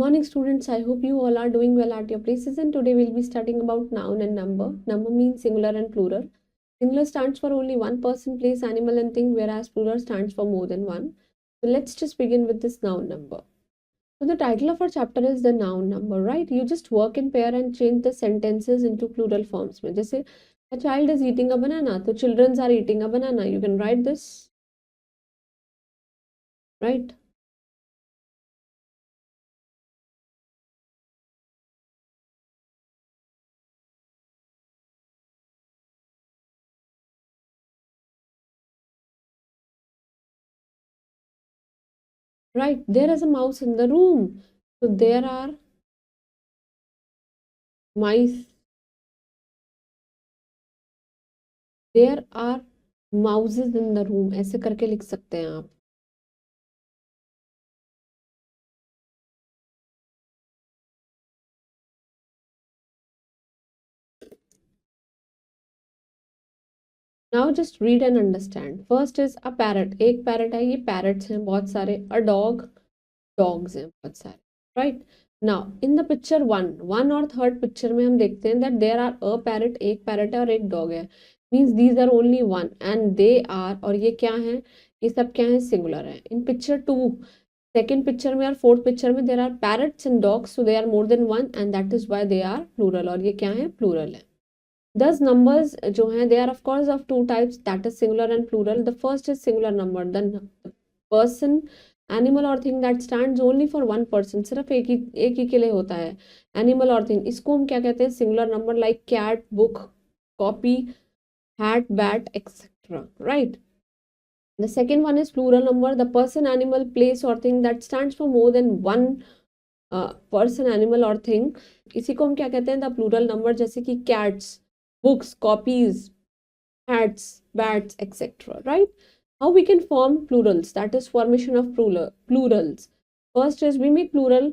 morning students, I hope you all are doing well at your places, and today we'll be studying about noun and number. Number means singular and plural. Singular stands for only one person, place, animal and thing, whereas plural stands for more than one. So let's just begin with this noun number. So the title of our chapter is the noun number, right? You just work in pair and change the sentences into plural forms. में जैसे a child is eating a banana, तो children are eating a banana. You can write this, right? Right, there is a mouse in the room. So there are mice. There are mouses in the room. ऐसे करके लिख सकते हैं आप. Now just read and understand. First is a parrot. एक parrot है. ये parrots हैं बहुत सारे. A dog. Dogs हैं बहुत सारे. Right. Now in the picture one और third picture में हम देखते हैं that there are a parrot. एक parrot है और एक dog है. Means these are only one and they are, और ये क्या है? ये सब क्या है? Singular है. In picture 2, second picture में और fourth picture में there are parrots and dogs, so they are more than one and that is why they are plural. और ये क्या है? Plural है. Thus numbers जो हैं they are of course of two types, that is singular and plural. The first is singular number, the person, animal or thing that stands only for one person, सिर्फ एक ही के लिए होता है. Animal or thing, इसको हम क्या कहते हैं? Singular number, like cat, book, copy, hat, bat, etc. Right. The second one is plural number, the person, animal, place or thing that stands for more than one person, animal or thing. इसी को हम क्या कहते हैं? The plural number, जैसे कि cats, books, copies, hats, bats, etc. Right? How we can form plurals? That is formation of plurals. First is we make plural.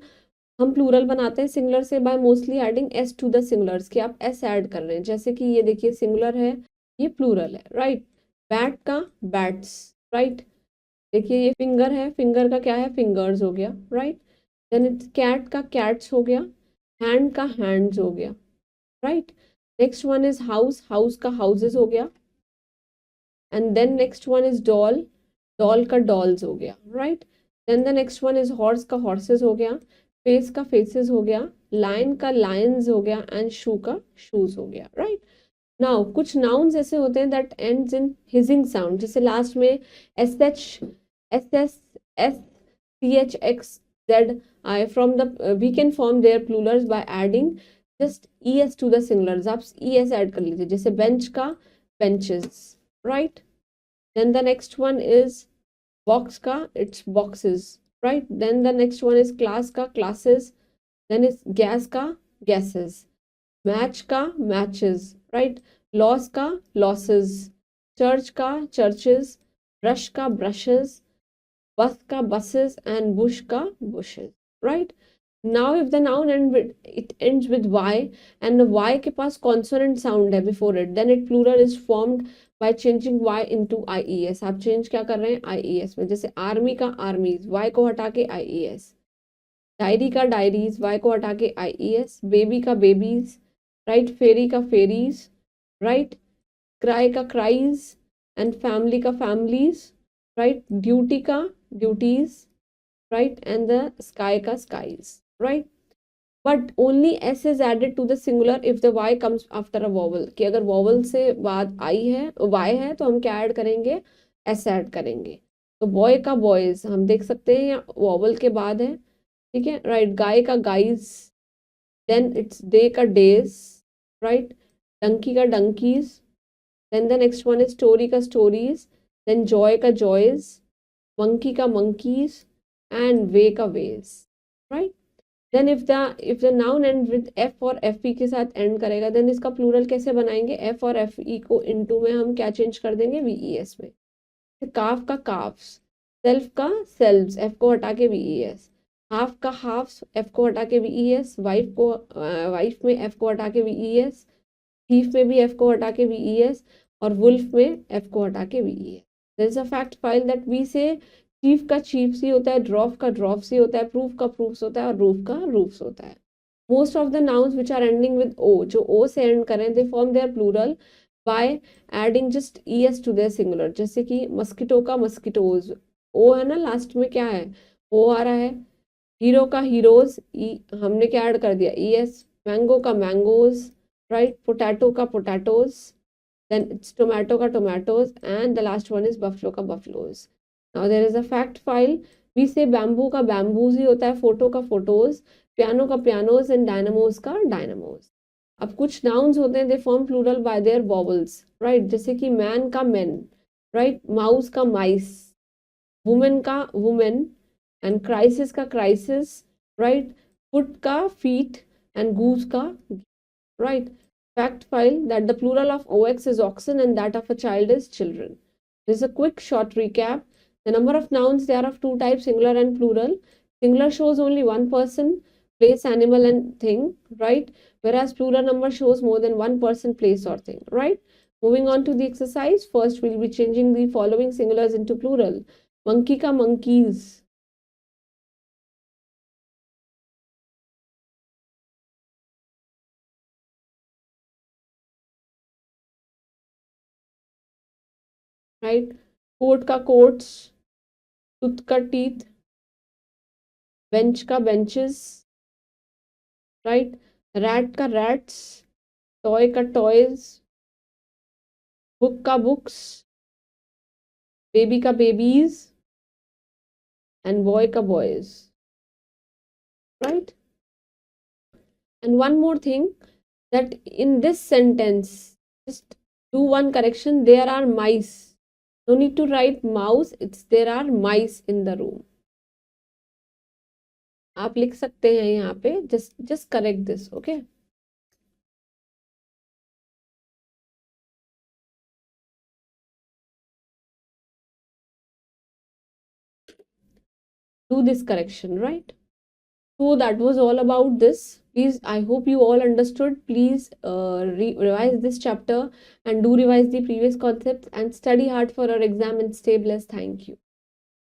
हम plural बनाते हैं singular से by mostly adding s to the singulars, कि आप s add कर रहे हैं. जैसे कि ये देखिए singular है, ये plural है. Right? Bat का bats. Right? देखिए ये finger है, finger का क्या है? Fingers हो गया. Right? Then it's cat का cats हो गया. Hand का hands हो गया. Right? Next one is house, house का houses हो गया. And then next one is doll, doll का dolls हो गया. Right? Then the next one is horse का horses हो गया. Face का faces हो गया. Lion का lions हो गया. And shoe का shoes हो गया. Right? Now कुछ nouns ऐसे होते हैं that ends in hissing sound, जैसे last में sh, ss, s, ch, x, z, I. From the we can form their plurals by adding just es to the singulars. आप es add कर लीजिए, जैसे bench का benches. Right? Then the next one is box का, it's boxes. Right? Then the next one is class का classes. Then is gas का gases. Match का matches. Right? Loss का losses. Church का churches. Brush का brushes. Bus का buses. And bush का bushes. Right? Now if the noun it ends with y and the y के पास consonant sound है before it, then it plural is formed by changing y into ies. आप change क्या कर रहे हैं? ies में. जैसे army का armies, y को हटा के ies. डायरी का डायरीज, y को हटा के ies. बेबी का बेबीज, राइट. फेरी का फेरीज, राइट. क्राई का क्राइज एंड फैमिली का फैमिलीज, राइट. ड्यूटी का duties, right, and the sky ka skies, right. But only s is added to the singular if the y comes after a vowel, कि अगर vowel से बाद आई है y है तो हम क्या ऐड करेंगे? s ऐड करेंगे. तो boy का boys हम देख सकते हैं या vowel के बाद है, ठीक है, right. गाय का guys, then it's day का days, right. donkey का donkeys, then the next one is story का stories, then joy का joys, monkey का monkeys, and way का ways, right. then if the noun end with f और fe के साथ end करेगा, then इसका plural कैसे बनाएंगे? f और fe को into में हम क्या change कर देंगे? ves में. calf का calves, self का selves, f को हटा के ves, half का halves, f को हटा के ves, wife में f को हटा के ves, thief में भी f को हटा के ves, और wolf में f को हटा के ves. There is a fact file that we say chief का चीफ्स ही होता है, ड्रॉफ का ड्रॉफ्स ही होता है, प्रूफ का प्रूफ्स होता है और रूफ का रूफ्स होता है. Most of the nouns which are ending with O, जो ओ से एंड करें, they form their plural by adding just es to their singular. जैसे कि मस्किटो का मस्किटोज, ओ है ना लास्ट में, क्या है, ओ आ रहा है. हीरो का हीरोज, हमने क्या ऐड कर दिया, es. मैंगो का मैंगोज, राइट. पोटैटो का potatoes, then it's tomato ka tomatoes, and the last one is buffalo ka buffaloes. Now there is a fact file. We say bamboo का bamboos ही होता है, photo का photos, piano का pianos and dynamos का dynamos. अब कुछ nouns होते हैं, they form plural by their vowels, right? जैसे कि man का men, right? mouse का mice, woman का woman, and crisis का crisis, right? foot का feet, and goose का, right? Fact file that the plural of ox is oxen and that of a child is children. This is a quick short recap. The number of nouns, they are of two types, singular and plural. Singular shows only one person, place, animal and thing, right? Whereas plural number shows more than one person, place or thing, right? Moving on to the exercise. First, we'll be changing the following singulars into plural. Monkey ka monkeys. Right? Coat ka coats. Tooth ka teeth. Bench ka benches. Right? Rat ka rats. Toy ka toys. Book ka books. Baby ka babies. And boy ka boys. Right? And one more thing, that in this sentence, just do one correction. There are mice. No need to write mouse. It's there are mice in the room. आप लिख सकते हैं यहाँ पे, just correct this, okay? Do this correction, right? So that was all about this. Please, I hope you all understood. Please revise this chapter and do revise the previous concepts and study hard for our exam and stay blessed. Thank you.